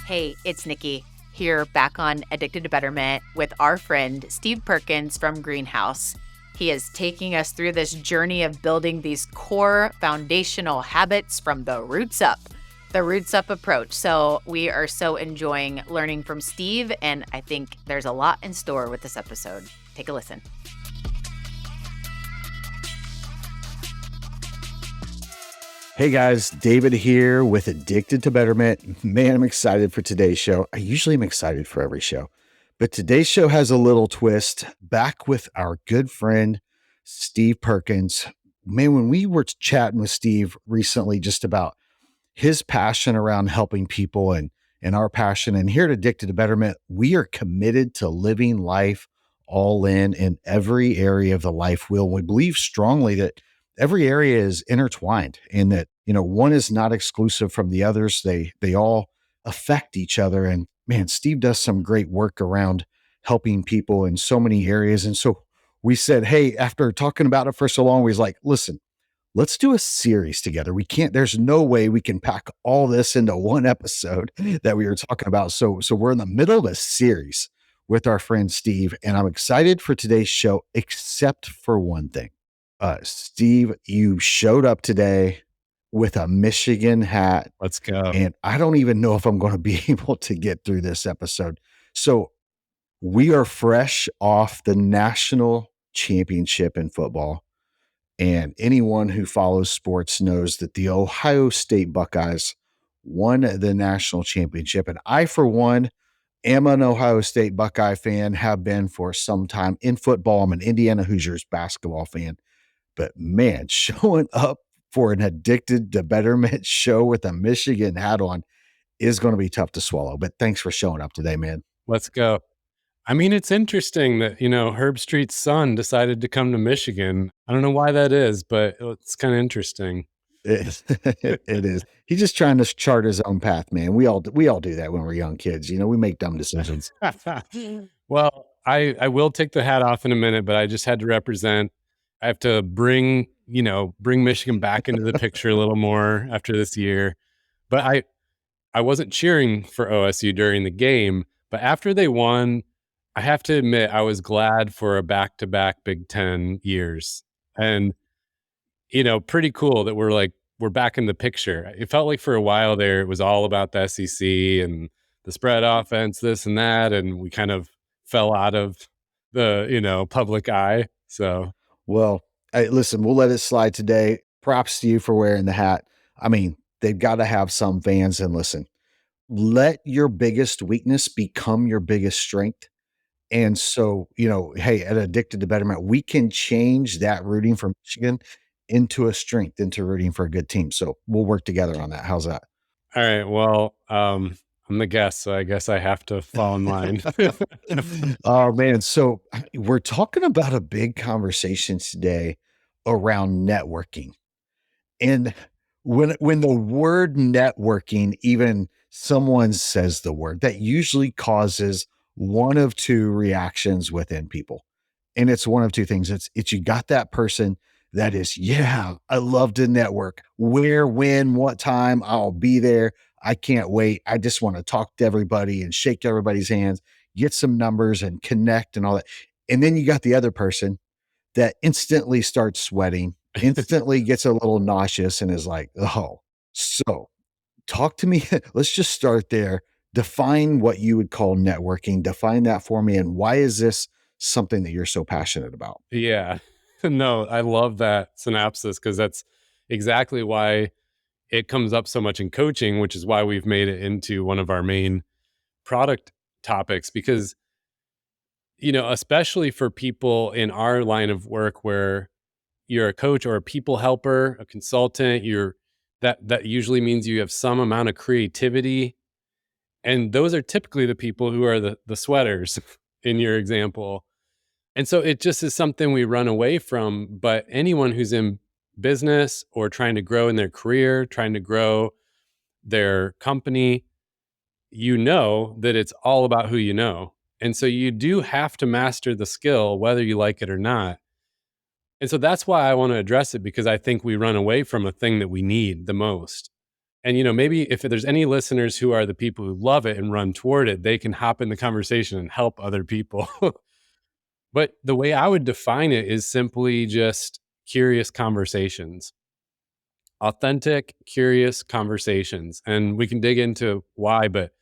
Hey, it's Nikki here back on Addicted to Betterment with our friend Steve Perkins from Greenhouse. He is taking us through this journey of building these core foundational habits from the roots up approach. So we are so enjoying learning from Steve, and I think there's a lot in store with this episode. Take a listen. Hey guys, David here with Addicted to Betterment. Man, I'm excited for today's show. I usually am excited for every show, but today's show has a little twist. Back with our good friend, Steve Perkins. Man, when we were chatting with Steve recently just about his passion around helping people and our passion, and here at Addicted to Betterment, we are committed to living life all in every area of the life wheel. We believe strongly that every area is intertwined and that, one is not exclusive from the others. They all affect each other. And man, Steve does some great work around helping people in so many areas. And so we said, hey, after talking about it for so long, we was like, listen, let's do a series together. There's no way we can pack all this into one episode that we were talking about. So we're in the middle of a series with our friend Steve, and I'm excited for today's show, except for one thing. Steve, you showed up today with a Michigan hat. Let's go. And I don't even know if I'm going to be able to get through this episode. So we are fresh off the national championship in football. And anyone who follows sports knows that the Ohio State Buckeyes won the national championship. And I, for one, am an Ohio State Buckeye fan, have been for some time. In football, I'm an Indiana Hoosiers basketball fan. But man, showing up for an Addicted to Betterment show with a Michigan hat on is going to be tough to swallow. But thanks for showing up today, man. Let's go. I mean, it's interesting that, Herb Street's son decided to come to Michigan. I don't know why that is, but it's kind of interesting. It is. He's just trying to chart his own path, man. We all do that when we're young kids. We make dumb decisions. Well, I will take the hat off in a minute, but I just had to represent. I have to bring Michigan back into the picture a little more after this year. But I wasn't cheering for OSU during the game, but after they won, I have to admit I was glad for a back-to-back Big Ten years. And, pretty cool that we're back in the picture. It felt like for a while there, it was all about the SEC and the spread offense, this and that. And we kind of fell out of the, public eye. So. Well, listen, we'll let it slide today. Props to you for wearing the hat. I mean, they've got to have some fans. And listen, let your biggest weakness become your biggest strength. And so, hey, at Addicted to Betterment, we can change that rooting for Michigan into a strength, into rooting for a good team. So we'll work together on that. How's that? All right. Well, I'm the guest, so I guess I have to fall in line. Oh, man. So we're talking about a big conversation today around networking. And when the word networking, even someone says the word, that usually causes one of two reactions within people. And it's one of two things. It's you got that person that is, yeah, I love to network. Where, when, what time, I'll be there. I can't wait. I just want to talk to everybody and shake everybody's hands, get some numbers and connect and all that. And then you got the other person that instantly starts sweating, instantly gets a little nauseous and is like, oh, so talk to me. Let's just start there. Define what you would call networking. Define that for me. And why is this something that you're so passionate about? Yeah. No, I love that synopsis because that's exactly why it comes up so much in coaching, which is why we've made it into one of our main product topics. Because, especially for people in our line of work where you're a coach or a people helper, a consultant, that usually means you have some amount of creativity. And those are typically the people who are the sweaters in your example. And so it just is something we run away from. But anyone who's in business or trying to grow in their career, trying to grow their company, that it's all about who you know. And so you do have to master the skill, whether you like it or not. And so that's why I want to address it, because I think we run away from a thing that we need the most. And, maybe if there's any listeners who are the people who love it and run toward it, they can hop in the conversation and help other people. But the way I would define it is simply just curious conversations, authentic, curious conversations. And we can dig into why, but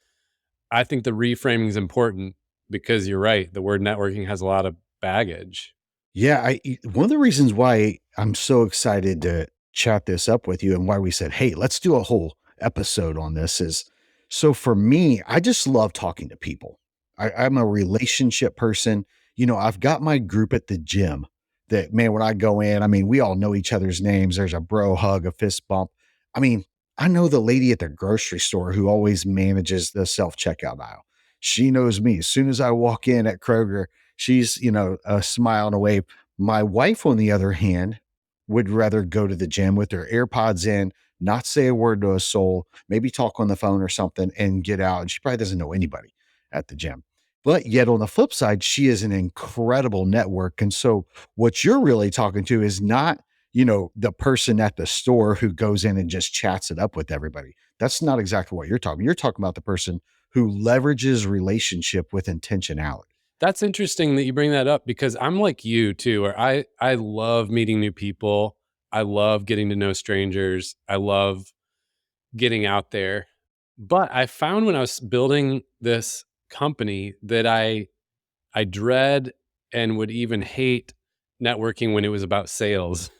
I think the reframing is important because you're right. The word networking has a lot of baggage. Yeah, one of the reasons why I'm so excited to chat this up with you and why we said, "Hey, let's do a whole episode on this," is so for me, I just love talking to people. I'm a relationship person. I've got my group at the gym that, man, when I go in, I mean, we all know each other's names. There's a bro hug, a fist bump. I mean, I know the lady at the grocery store who always manages the self-checkout aisle. She knows me. As soon as I walk in at Kroger, she's, a smile and a wave. My wife, on the other hand, would rather go to the gym with her AirPods in, not say a word to a soul, maybe talk on the phone or something and get out. And she probably doesn't know anybody at the gym. But yet on the flip side, she is an incredible network. And so what you're really talking to is not, the person at the store who goes in and just chats it up with everybody. That's not exactly what you're talking. You're talking about the person who leverages relationship with intentionality. That's interesting that you bring that up because I'm like you too, where I love meeting new people. I love getting to know strangers. I love getting out there. But I found when I was building this company that I dread and would even hate networking when it was about sales.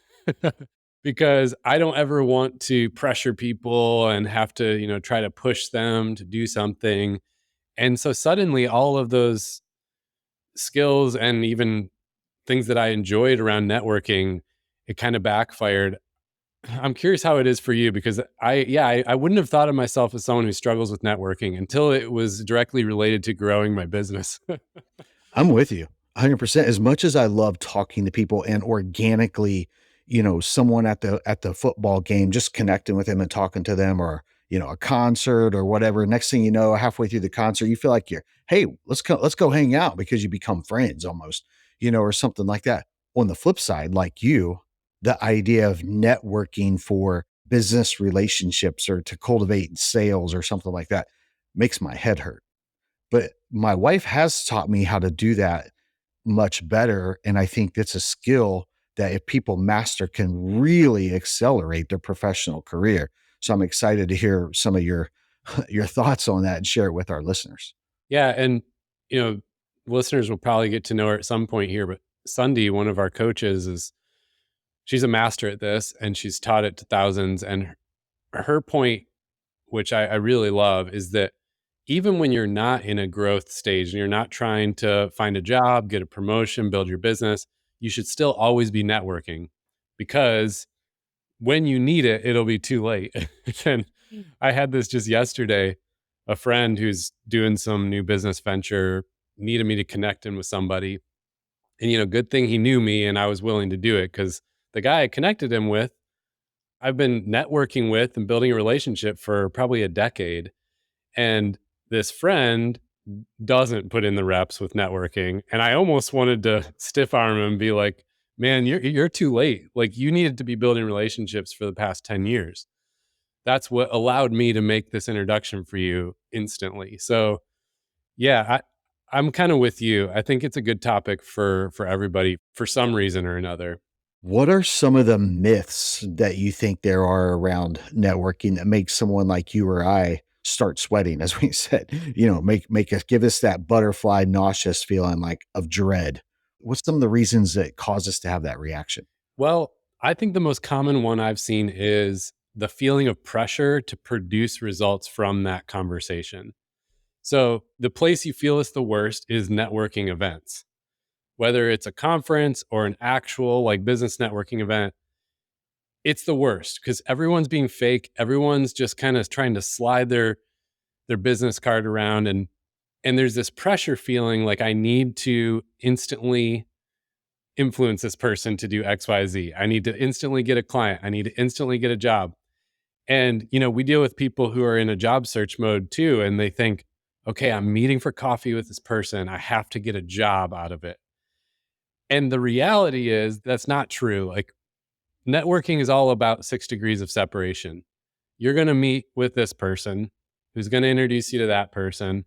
Because I don't ever want to pressure people and have to, try to push them to do something. And so suddenly all of those skills and even things that I enjoyed around networking, it kind of backfired. I'm curious how it is for you because I wouldn't have thought of myself as someone who struggles with networking until it was directly related to growing my business. I'm with you 100%. As much as I love talking to people and organically, someone at the football game, just connecting with them and talking to them, or, a concert or whatever. Next thing you know, halfway through the concert, you feel like hey, let's go hang out because you become friends almost, or something like that. On the flip side, like the idea of networking for business relationships or to cultivate sales or something like that makes my head hurt. But my wife has taught me how to do that much better, and I think that's a skill that if people master can really accelerate their professional career. So I'm excited to hear some of your your thoughts on that and share it with our listeners. Yeah. And, you know, listeners will probably get to know her at some point here, but Sunday, one of our coaches, she's a master at this and she's taught it to thousands. And her point, which I really love, is that even when you're not in a growth stage and you're not trying to find a job, get a promotion, build your business, you should still always be networking because when you need it, it'll be too late. And I had this just yesterday. A friend who's doing some new business venture needed me to connect him with somebody. And, good thing he knew me and I was willing to do it because the guy I connected him with, I've been networking with and building a relationship for probably a decade. And this friend doesn't put in the reps with networking. And I almost wanted to stiff arm him and be like, man, you're too late. Like you needed to be building relationships for the past 10 years. That's what allowed me to make this introduction for you instantly. So yeah, I'm kind of with you. I think it's a good topic for everybody for some reason or another. What are some of the myths that you think there are around networking that make someone like you or I start sweating, as we said, make us give us that butterfly nauseous feeling like of dread? What's some of the reasons that cause us to have that reaction? Well, I think the most common one I've seen is the feeling of pressure to produce results from that conversation. So the place you feel is the worst is networking events, whether it's a conference or an actual like business networking event. It's the worst because everyone's being fake. Everyone's just kind of trying to slide their business card around and there's this pressure feeling like I need to instantly influence this person to do XYZ. I need to instantly get a client. I need to instantly get a job. And, we deal with people who are in a job search mode too. And they think, okay, I'm meeting for coffee with this person. I have to get a job out of it. And the reality is that's not true. Like networking is all about 6 degrees of separation. you're going to meet with this person who's going to introduce you to that person.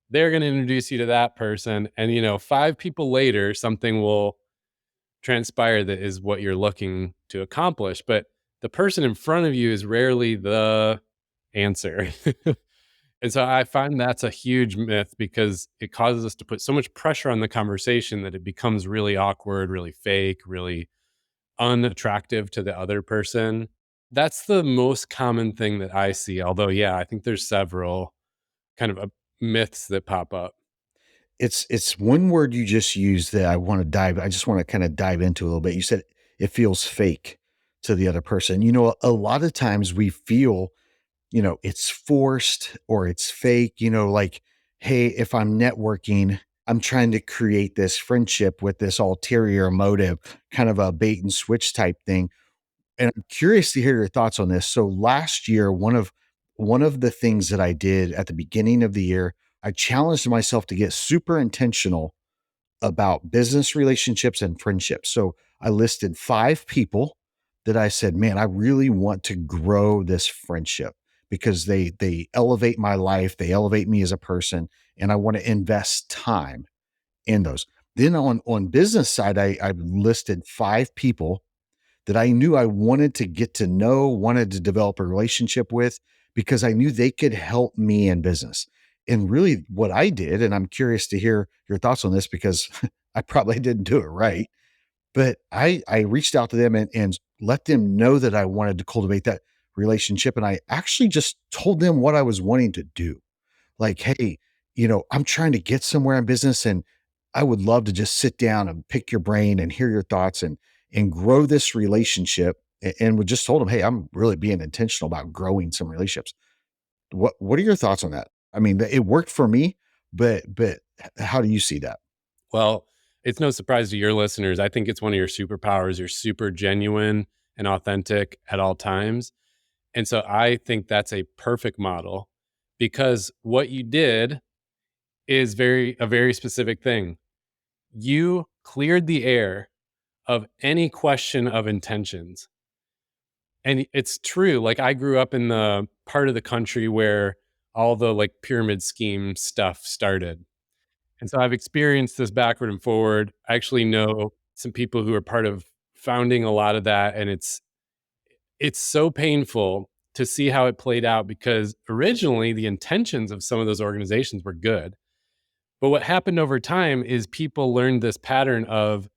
They're going to introduce you to that person. And, 5 people later, something will transpire that is what you're looking to accomplish. But the person in front of you is rarely the answer. And so I find that's a huge myth because it causes us to put so much pressure on the conversation that it becomes really awkward, really fake, really unattractive to the other person. That's the most common thing that I see. Although, yeah, I think there's several kind of myths that pop up. It's one word you just used that I just want to kind of dive into a little bit. You said it feels fake to the other person. A lot of times we feel, it's forced or it's fake, like, hey, if I'm networking, I'm trying to create this friendship with this ulterior motive, kind of a bait and switch type thing. And I'm curious to hear your thoughts on this. So last year, one of the things that I did at the beginning of the year, I challenged myself to get super intentional about business relationships and friendships. So I listed 5 people that I said, man, I really want to grow this friendship because they elevate my life, they elevate me as a person, and I want to invest time in those. Then on business side, I listed 5 people that I knew I wanted to get to know, wanted to develop a relationship with, because I knew they could help me in business. And really, what I did, and I'm curious to hear your thoughts on this because I probably didn't do it right, but I reached out to them and let them know that I wanted to cultivate that relationship. And I actually just told them what I was wanting to do. Like, hey, I'm trying to get somewhere in business and I would love to just sit down and pick your brain and hear your thoughts and grow this relationship. And we just told them, hey, I'm really being intentional about growing some relationships. What are your thoughts on that? I mean, it worked for me, but how do you see that? Well, it's no surprise to your listeners. I think it's one of your superpowers. You're super genuine and authentic at all times. And so I think that's a perfect model because what you did is a very specific thing. You cleared the air of any question of intentions. And it's true. Like I grew up in the part of the country where all the like pyramid scheme stuff started. And so I've experienced this backward and forward. I actually know some people who are part of founding a lot of that. And it's so painful to see how it played out because originally the intentions of some of those organizations were good. But what happened over time is people learned this pattern of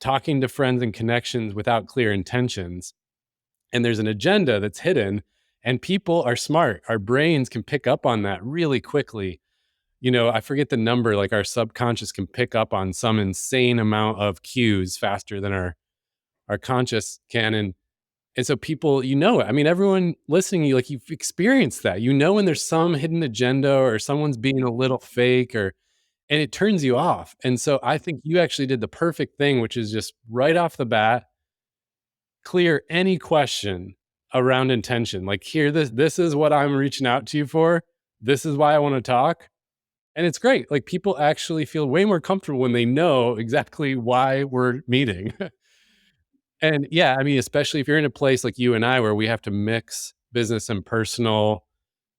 talking to friends and connections without clear intentions. And there's an agenda that's hidden, and people are smart. Our brains can pick up on that really quickly. I forget the number, like our subconscious can pick up on some insane amount of cues faster than our conscious can. And so people, it. I mean, everyone listening, like you've experienced that. When there's some hidden agenda or someone's being a little fake and it turns you off. And so I think you actually did the perfect thing, which is just right off the bat, clear any question around intention. Like here, this is what I'm reaching out to you for. This is why I want to talk. And it's great. Like people actually feel way more comfortable when they know exactly why we're meeting. And yeah, I mean, especially if you're in a place like you and I, where we have to mix business and personal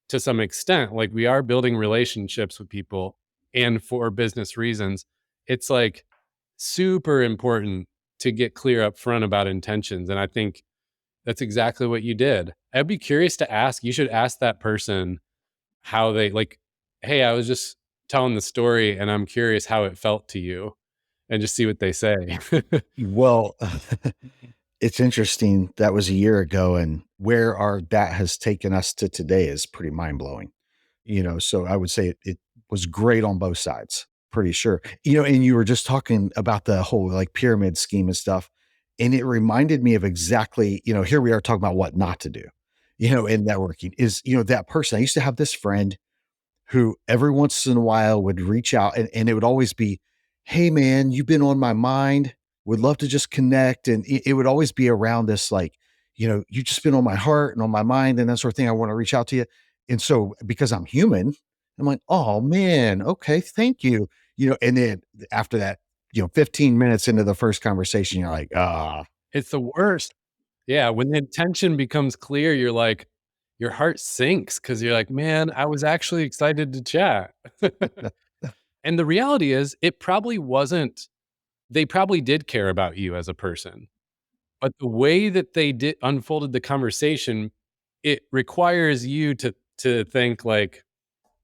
to some extent, like we are building relationships with people and for business reasons, it's like super important to get clear up front about intentions. And I think that's exactly what you did. I'd be curious to ask, you should ask that person how they like, hey, I was just telling the story and I'm curious how it felt to you and just see what they say. Well, it's interesting. That was a year ago, and where our that has taken us to today is pretty mind blowing. So I would say it was great on both sides, pretty sure. And you were just talking about the whole like pyramid scheme and stuff. And it reminded me of exactly, here we are talking about what not to do, in networking is, that person. I used to have this friend who every once in a while would reach out and it would always be, hey man, you've been on my mind. Would love to just connect. And it would always be around this, like, you just been on my heart and on my mind and that sort of thing. I want to reach out to you. And so because I'm human, I'm like, oh man, okay, thank you. And then after that, 15 minutes into the first conversation, you're like, It's the worst. Yeah. When the intention becomes clear, you're like, your heart sinks because you're like, man, I was actually excited to chat. And the reality is, it probably wasn't, they probably did care about you as a person. But the way that they did unfolded the conversation, it requires you to think like,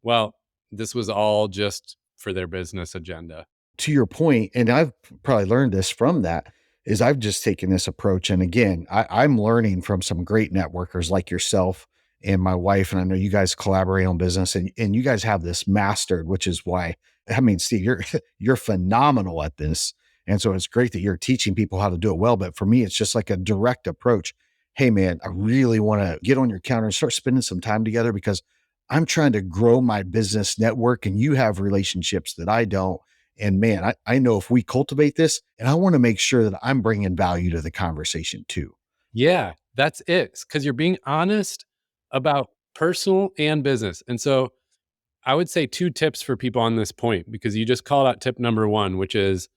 well, this was all just for their business agenda. To your point, and I've probably learned this from that, is I've just taken this approach. And again, I'm learning from some great networkers like yourself and my wife. And I know you guys collaborate on business and you guys have this mastered, which is why, I mean, Steve, you're, you're phenomenal at this. And so it's great that you're teaching people how to do it well. But for me, it's just like a direct approach. Hey man, I really want to get on your counter and start spending some time together because I'm trying to grow my business network and you have relationships that I don't. And man, I know if we cultivate this, and I want to make sure that I'm bringing value to the conversation too. Yeah, that's it. Because you're being honest about personal and business. And so I would say two tips for people on this point, because you just called out tip number one, which is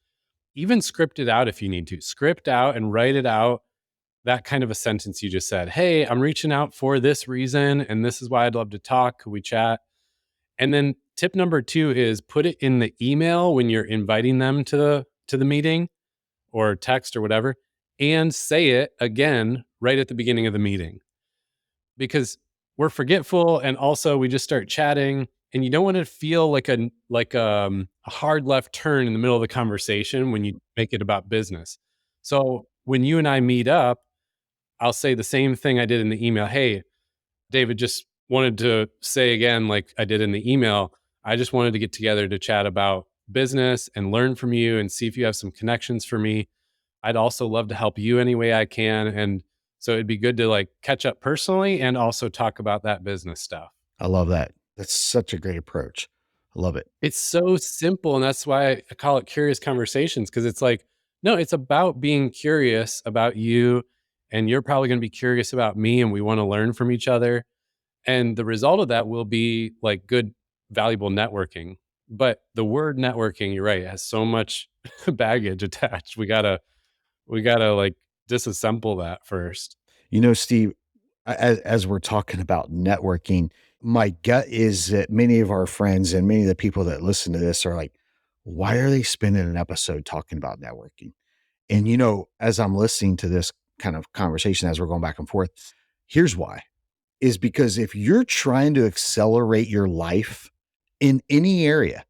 even script it out if you need to. Script out and write it out. That kind of a sentence you just said, hey, I'm reaching out for this reason, and this is why I'd love to talk. Could we chat? And then tip number two is put it in the email when you're inviting them to the meeting or text or whatever, and say it again right at the beginning of the meeting, because we're forgetful and also we just start chatting, and you don't want to feel like a hard left turn in the middle of the conversation when you make it about business. So when you and I meet up, I'll say the same thing I did in the email. Hey, David, just wanted to say again, like I did in the email, I just wanted to get together to chat about business and learn from you and see if you have some connections for me. I'd also love to help you any way I can. And so it'd be good to like catch up personally and also talk about that business stuff. I love that. That's such a great approach. I love it. It's so simple. And that's why I call it curious conversations, because it's like, no, it's about being curious about you. And you're probably going to be curious about me. And we want to learn from each other. And the result of that will be like good, valuable networking. But the word networking, you're right, it has so much baggage attached. We gotta like disassemble that first. You know, Steve, as we're talking about networking, my gut is that many of our friends and many of the people that listen to this are like, why are they spending an episode talking about networking? And, you know, as I'm listening to this kind of conversation, as we're going back and forth, here's why is because if you're trying to accelerate your life in any area,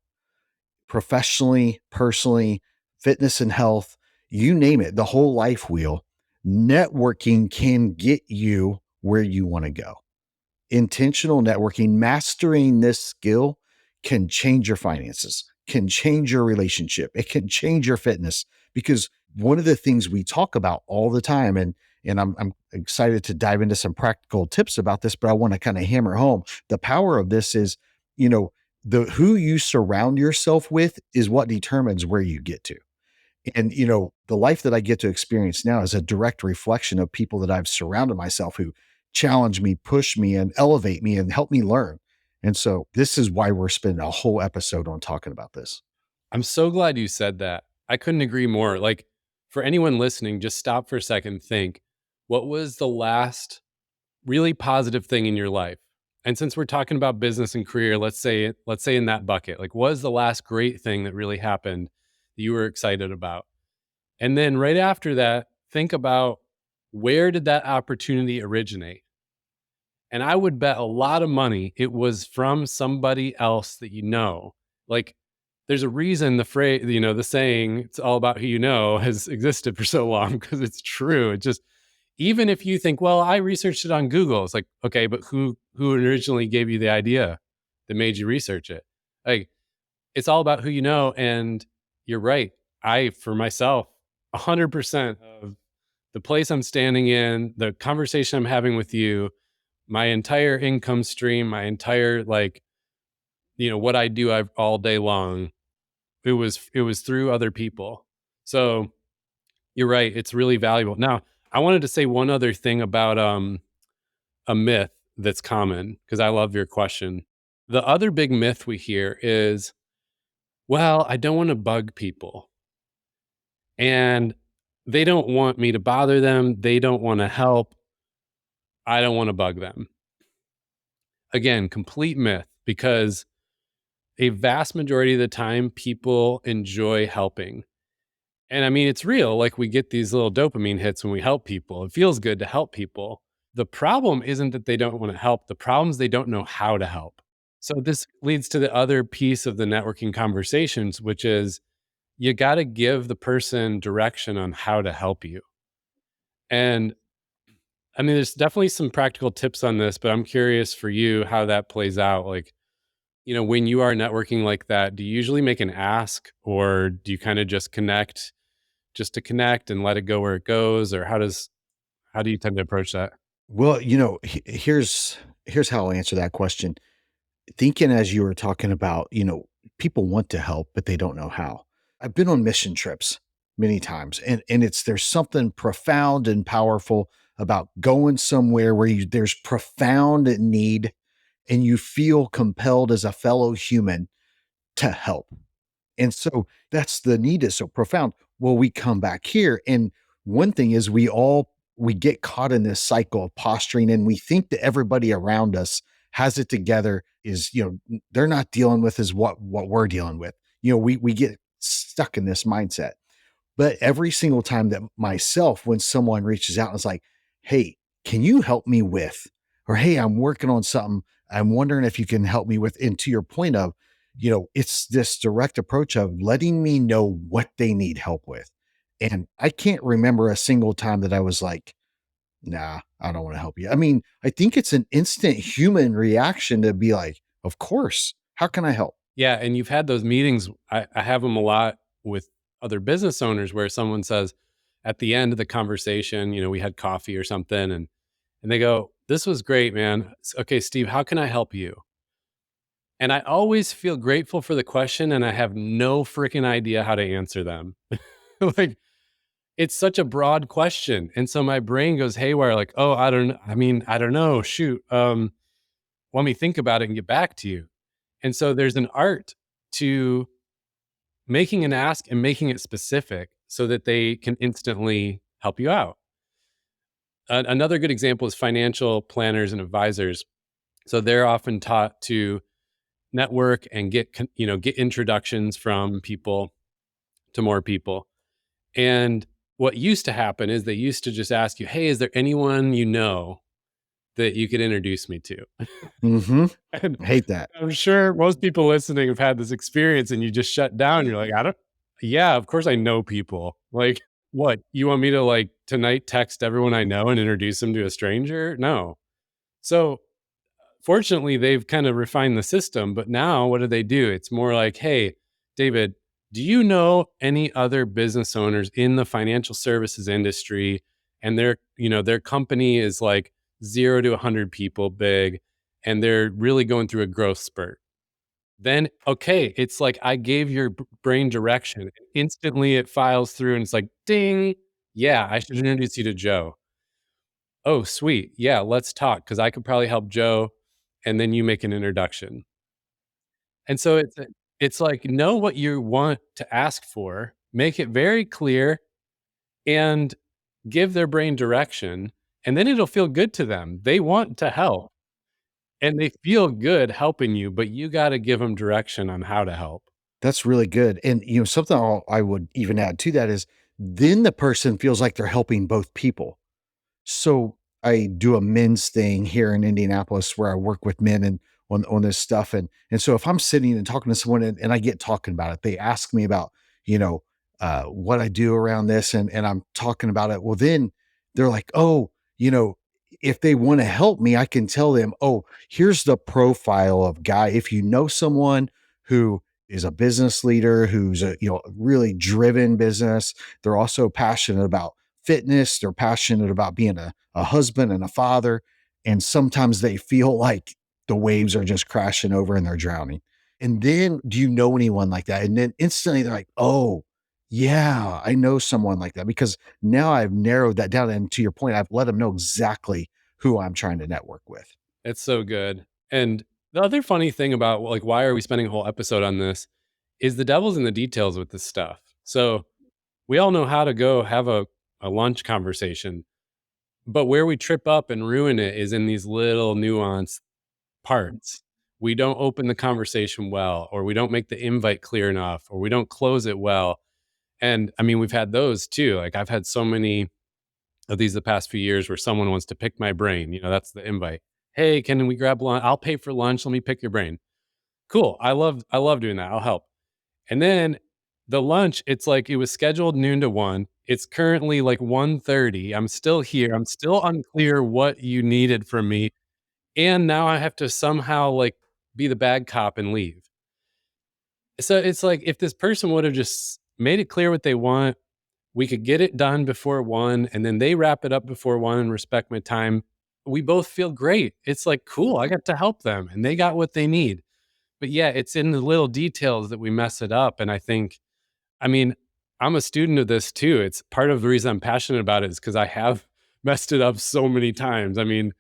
professionally, personally, fitness and health, you name it, the whole life wheel, networking can get you where you want to go. Intentional networking, mastering this skill can change your finances, can change your relationship. It can change your fitness because one of the things we talk about all the time, and I'm excited to dive into some practical tips about this, but I want to kind of hammer home the power of this is, you know, the who you surround yourself with is what determines where you get to. And, you know, the life that I get to experience now is a direct reflection of people that I've surrounded myself who challenge me, push me, and elevate me and help me learn. And so this is why we're spending a whole episode on talking about this. I'm so glad you said that. I couldn't agree more. Like, for anyone listening, just stop for a second, think, what was the last really positive thing in your life? And since we're talking about business and career, let's say in that bucket, like, what was the last great thing that really happened that you were excited about? And then right after that, think about, where did that opportunity originate? And I would bet a lot of money it was from somebody else that you know. Like, there's a reason the phrase, the saying, it's all about who you know, has existed for so long, because it's true. It just, even if you think, well, I researched it on Google, it's like, okay, but who originally gave you the idea that made you research it? Like, it's all about who you know. And you're right. I, for myself, 100% of the place I'm standing in, the conversation I'm having with you, my entire income stream, my entire, like, what I do all day long, it was through other people. So you're right. It's really valuable. Now, I wanted to say one other thing about a myth that's common, because I love your question. The other big myth we hear is, well, I don't want to bug people. And they don't want me to bother them. They don't want to help. I don't want to bug them. Again, complete myth, because a vast majority of the time people enjoy helping. And I mean, it's real. Like, we get these little dopamine hits when we help people. It feels good to help people. The problem isn't that they don't want to help. The problem is they don't know how to help. So this leads to the other piece of the networking conversations, which is you got to give the person direction on how to help you. And I mean, there's definitely some practical tips on this, but I'm curious for you how that plays out. Like, when you are networking like that, do you usually make an ask, or do you kind of just connect just to connect and let it go where it goes? Or how do you tend to approach that? Well, here's how I'll answer that question. Thinking as you were talking about, people want to help, but they don't know how. I've been on mission trips many times, and there's something profound and powerful about going somewhere where there's profound need and you feel compelled as a fellow human to help. And so that's the need is so profound. Well, we come back here, and one thing is we get caught in this cycle of posturing, and we think that everybody around us has it together. Is they're not dealing with is what we're dealing with. We get stuck in this mindset. But every single time that myself, when someone reaches out and is like, "Hey, can you help me with?" or "Hey, I'm working on something. I'm wondering if you can help me with," and to your point of, it's this direct approach of letting me know what they need help with. And I can't remember a single time that I was like, "Nah, I don't want to help you." I mean, I think it's an instant human reaction to be like, "Of course. How can I help?" Yeah. And you've had those meetings. I have them a lot with other business owners where someone says at the end of the conversation, we had coffee or something, and they go, "This was great, man. Okay, Steve, how can I help you?" And I always feel grateful for the question, and I have no freaking idea how to answer them. Like, it's such a broad question. And so my brain goes haywire, like, "Oh, I don't know. I mean, I don't know. Shoot. Let me think about it and get back to you." And so there's an art to making an ask and making it specific so that they can instantly help you out. Another good example is financial planners and advisors. So they're often taught to network and get introductions from people to more people. And what used to happen is they used to just ask you, "Hey, is there anyone you know that you could introduce me to?" Mm-hmm. And Hate that. I'm sure most people listening have had this experience, and you just shut down. You're like, "I don't, yeah, of course I know people." Like, what? You want me to, like, tonight text everyone I know and introduce them to a stranger? No. So fortunately, they've kind of refined the system, but now what do? It's more like, "Hey, David, do you know any other business owners in the financial services industry, and their company is like 0 to 100 people big, and they're really going through a growth spurt?" Then, okay, it's like I gave your brain direction. Instantly it files through and it's like, "Ding. Yeah, I should introduce you to Joe." "Oh, sweet. Yeah, let's talk, because I could probably help Joe." And then you make an introduction. And so it's like, know what you want to ask for, make it very clear, and give their brain direction, and then it'll feel good to them. They want to help, and they feel good helping you, but you got to give them direction on how to help. That's really good. And something I would even add to that is then the person feels like they're helping both people. So I do a men's thing here in Indianapolis where I work with men and on this stuff. And so if I'm sitting and talking to someone and I get talking about it, they ask me about, what I do around this and I'm talking about it. Well, then they're like, "Oh, if they want to help me, I can tell them, oh, here's the profile of guy. If you know someone who is a business leader, who's a, really driven business, they're also passionate about fitness. They're passionate about being a husband and a father. And sometimes they feel like the waves are just crashing over and they're drowning. And then, do you know anyone like that?" And then instantly they're like, "Oh, yeah, I know someone like that," because now I've narrowed that down. And to your point, I've let them know exactly who I'm trying to network with. It's so good. And the other funny thing about, like, why are we spending a whole episode on this, is the devil's in the details with this stuff. So we all know how to go have a lunch conversation, but where we trip up and ruin it is in these little nuanced parts. We don't open the conversation well, or we don't make the invite clear enough, or we don't close it well. And I mean, we've had those too. Like I've had so many of these the past few years where someone wants to pick my brain. That's the invite. Hey, can we grab lunch? I'll pay for lunch. Let me pick your brain. Cool. I love doing that. I'll help. And then the lunch, it's like it was scheduled noon to 1. It's currently like 1:30. I'm still here. I'm still unclear what you needed from me. And now I have to somehow like be the bad cop and leave. So it's like if this person would have just made it clear what they want, we could get it done before 1, and then they wrap it up before 1 and respect my time. We both feel great. It's like, cool, I got to help them and they got what they need. But yeah, it's in the little details that we mess it up. And I mean, I'm a student of this too. It's part of the reason I'm passionate about it is because I have messed it up so many times. I mean,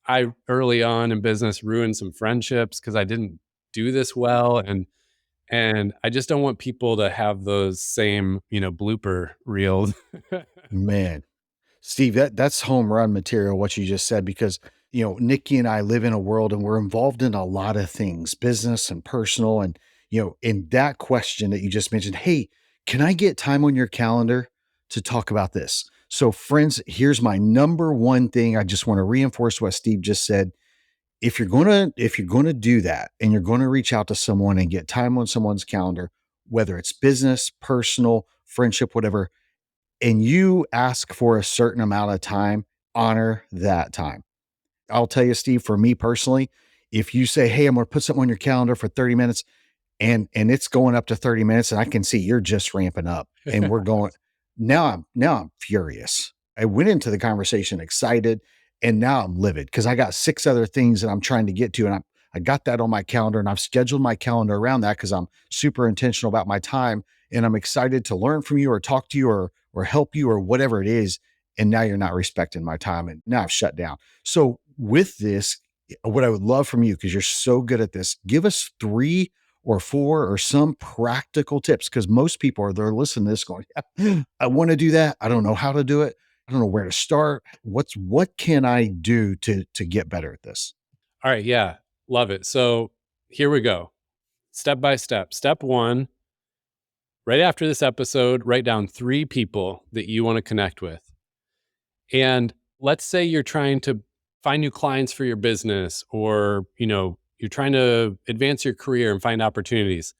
I early on in business ruined some friendships because I didn't do this well. And I just don't want people to have those same, blooper reels. Man, Steve, that's home run material, what you just said, because, Nikki and I live in a world and we're involved in a lot of things, business and personal. And, in that question that you just mentioned, hey, can I get time on your calendar to talk about this? So friends, here's my number one thing. I just want to reinforce what Steve just said. If you're going to do that and you're going to reach out to someone and get time on someone's calendar, whether it's business, personal, friendship, whatever, and you ask for a certain amount of time, honor that time. I'll tell you, Steve, for me personally, if you say, hey, I'm going to put something on your calendar for 30 minutes and it's going up to 30 minutes and I can see you're just ramping up and we're going, now I'm furious. I went into the conversation excited and now I'm livid because I got 6 other things that I'm trying to get to. And I got that on my calendar and I've scheduled my calendar around that because I'm super intentional about my time and I'm excited to learn from you or talk to you or help you or whatever it is. And now you're not respecting my time and now I've shut down. So with this, what I would love from you, because you're so good at this, give us 3 or 4 or some practical tips. Because most people they're listening to this going, yeah, I want to do that. I don't know how to do it. I don't know where to start. What can I do to get better at this? All right. Yeah. Love it. So here we go. Step by step. Step 1, right after this episode, write down 3 people that you want to connect with. And let's say you're trying to find new clients for your business or, you're trying to advance your career and find opportunities.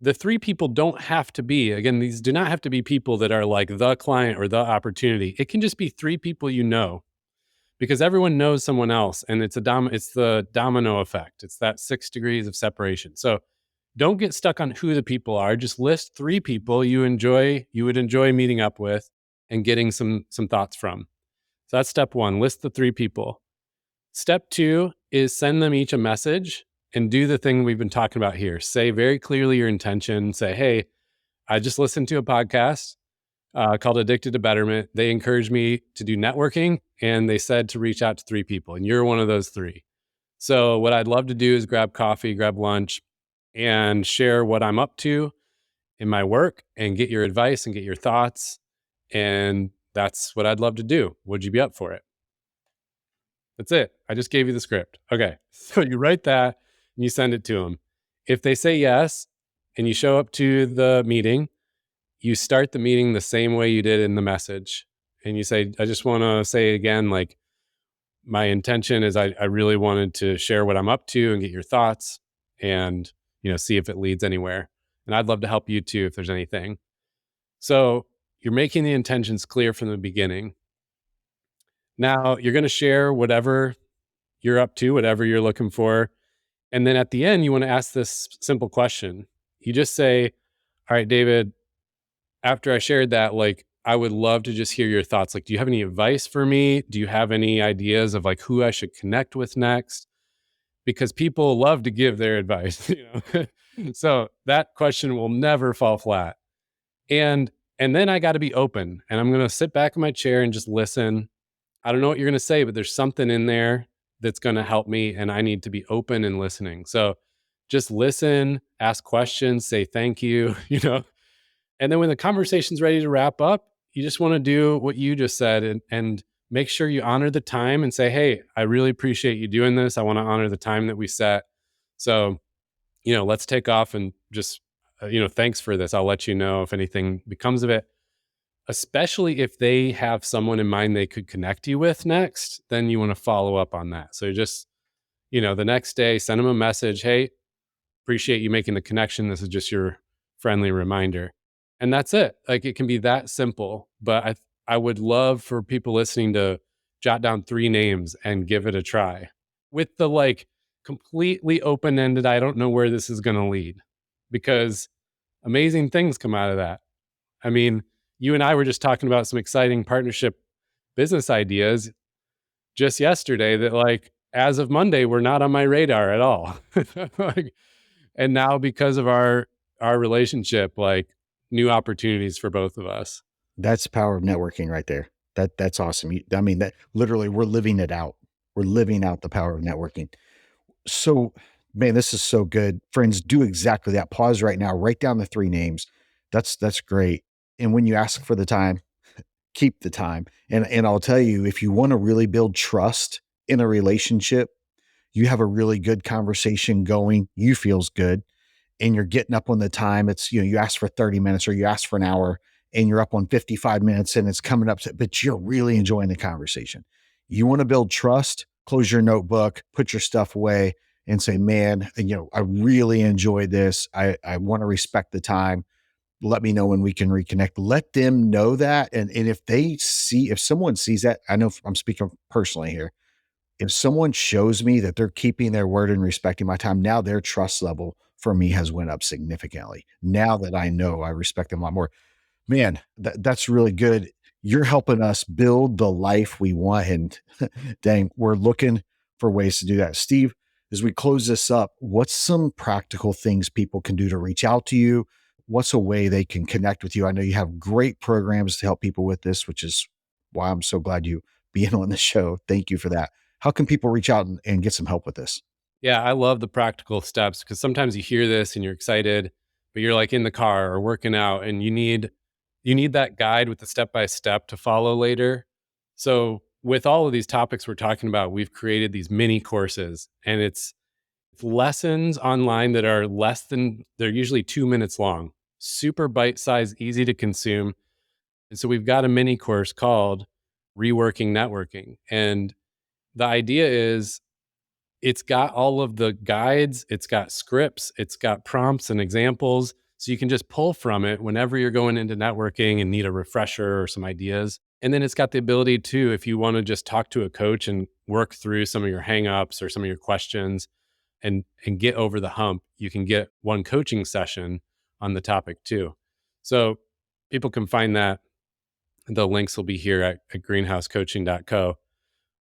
The 3 people don't have to be, again, these do not have to be people that are like the client or the opportunity. It can just be 3 people because everyone knows someone else and it's the domino effect. It's that 6 degrees of separation. So don't get stuck on who the people are. Just list 3 people you would enjoy meeting up with and getting some thoughts from. So that's step 1, list the 3 people. Step 2 is send them each a message and do the thing we've been talking about here. Say very clearly your intention. Say, hey, I just listened to a podcast called Addicted to Betterment. They encouraged me to do networking and they said to reach out to 3 people and you're one of those 3. So what I'd love to do is grab coffee, grab lunch and share what I'm up to in my work and get your advice and get your thoughts. And that's what I'd love to do. Would you be up for it? That's it. I just gave you the script. Okay. So you write that and you send it to them. If they say yes and you show up to the meeting, you start the meeting the same way you did in the message. And you say, I just want to say again, like my intention is I really wanted to share what I'm up to and get your thoughts and, see if it leads anywhere. And I'd love to help you too, if there's anything. So you're making the intentions clear from the beginning. Now you're going to share whatever you're up to, whatever you're looking for. And then at the end, you want to ask this simple question. You just say, all right, David, after I shared that, like, I would love to just hear your thoughts. Like, do you have any advice for me? Do you have any ideas of like who I should connect with next? Because people love to give their advice, So that question will never fall flat. And then I got to be open and I'm going to sit back in my chair and just listen. I don't know what you're going to say, but there's something in there that's going to help me and I need to be open and listening. So just listen, ask questions, say thank you, And then when the conversation's ready to wrap up, you just want to do what you just said and make sure you honor the time and say, hey, I really appreciate you doing this. I want to honor the time that we set. So, let's take off and just, thanks for this. I'll let you know if anything becomes of it. Especially if they have someone in mind they could connect you with next, then you want to follow up on that. So just, the next day, send them a message. Hey, appreciate you making the connection. This is just your friendly reminder. And that's it. Like, it can be that simple, but I would love for people listening to jot down 3 names and give it a try with the completely open-ended, I don't know where this is going to lead, because amazing things come out of that. I mean, you and I were just talking about some exciting partnership business ideas just yesterday that, as of Monday, were not on my radar at all. And now, because of our relationship, new opportunities for both of us. That's the power of networking right there. That's awesome. I mean, that literally we're living it out. We're living out the power of networking. So, man, this is so good. Friends, do exactly that. Pause right now. Write down the 3 names. That's great. And when you ask for the time, keep the time. And I'll tell you, if you want to really build trust in a relationship, you have a really good conversation going, you feels good, and you're getting up on the time. It's, you ask for 30 minutes or you ask for an hour and you're up on 55 minutes and it's coming up, but you're really enjoying the conversation. You want to build trust, close your notebook, put your stuff away and say, man, I really enjoyed this. I want to respect the time. Let me know when we can reconnect. Let them know that. And if someone sees that, I know I'm speaking personally here. If someone shows me that they're keeping their word and respecting my time, now their trust level for me has went up significantly. Now that I know I respect them a lot more, man, that's really good. You're helping us build the life we want. And dang, we're looking for ways to do that. Steve, as we close this up, what's some practical things people can do to reach out to you? What's a way they can connect with you? I know you have great programs to help people with this, which is why I'm so glad you being on the show. Thank you for that. How can people reach out and get some help with this? Yeah, I love the practical steps, because sometimes you hear this and you're excited, but you're in the car or working out and you need that guide with the step by step to follow later. So with all of these topics we're talking about, we've created these mini courses, and it's lessons online that are they're usually 2 minutes long, super bite sized, easy to consume. And so we've got a mini course called Reworking Networking. And the idea is, it's got all of the guides, it's got scripts, it's got prompts and examples. So you can just pull from it whenever you're going into networking and need a refresher or some ideas. And then it's got the ability to, if you want to just talk to a coach and work through some of your hangups or some of your questions and get over the hump, you can get one coaching session on the topic too. So people can find that. The links will be here at greenhousecoaching.co.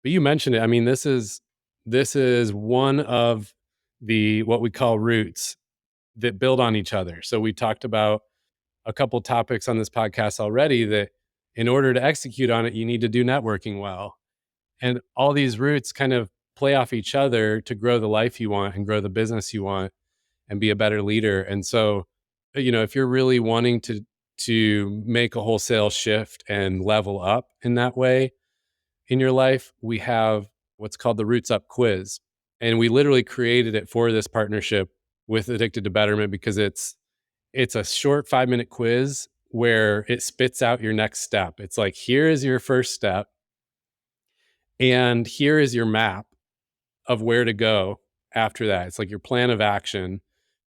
But you mentioned it. I mean, this is one of the what we call roots that build on each other. So we talked about a couple topics on this podcast already that in order to execute on it, you need to do networking well. And all these roots kind of play off each other to grow the life you want and grow the business you want and be a better leader. And so, if you're really wanting to make a wholesale shift and level up in that way in your life, we have what's called the Roots Up quiz. And we literally created it for this partnership with Addicted to Betterment, because it's a short 5-minute quiz where it spits out your next step. It's like, here is your first step, and here is your map of where to go after that. It's like your plan of action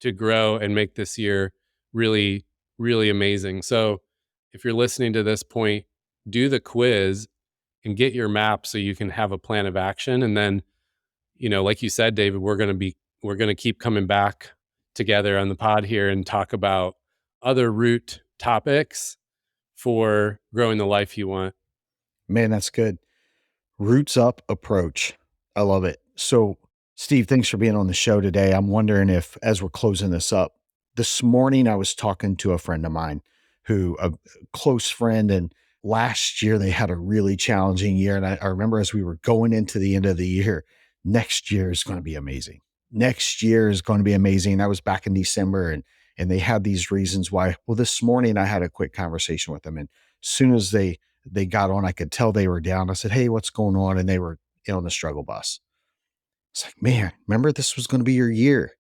to grow and make this year really, really amazing. So if you're listening to this point, do the quiz and get your map so you can have a plan of action. And then, like you said, David, we're going to keep coming back together on the pod here and talk about other root topics for growing the life you want. Man, that's good. Roots up approach. I love it. So, Steve, thanks for being on the show today. I'm wondering if, as we're closing this up, this morning I was talking to a friend of mine a close friend, and last year they had a really challenging year. And I remember as we were going into the end of the year, next year is going to be amazing. Next year is going to be amazing. That was back in December, and they had these reasons why. Well, this morning I had a quick conversation with them, and as soon as they they got on. I could tell they were down. I said, "Hey, what's going on?" And they were on the struggle bus. It's like, "Man, remember this was going to be your year."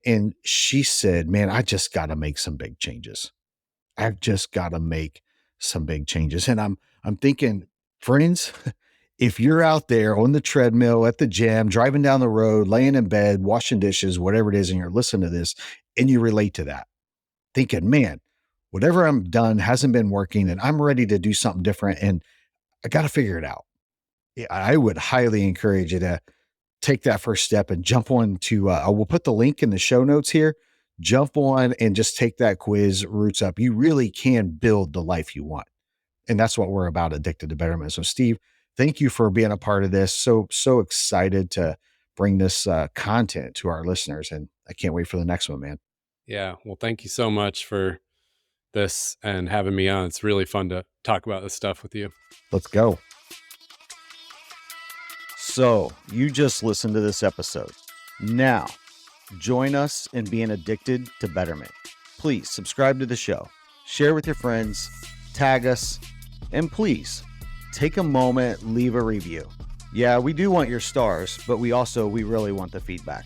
And she said, "Man, I just got to make some big changes. I've just got to make some big changes." And I'm thinking, friends, if you're out there on the treadmill, at the gym, driving down the road, laying in bed, washing dishes, whatever it is, and you're listening to this and you relate to that, thinking, "Man, whatever I'm done hasn't been working and I'm ready to do something different and I got to figure it out." Yeah, I would highly encourage you to take that first step and jump on to, I will put the link in the show notes here. Jump on and just take that quiz, Roots Up. You really can build the life you want. And that's what we're about, Addicted to Betterment. So Steve, thank you for being a part of this. So excited to bring this content to our listeners. And I can't wait for the next one, man. Yeah. Well, thank you so much for this and having me on. It's really fun to talk about this stuff with you. Let's go. So you just listened to this episode. Now, join us in being addicted to betterment. Please subscribe to the show, share with your friends, tag us, and please take a moment, leave a review. Yeah, we do want your stars, but we really want the feedback.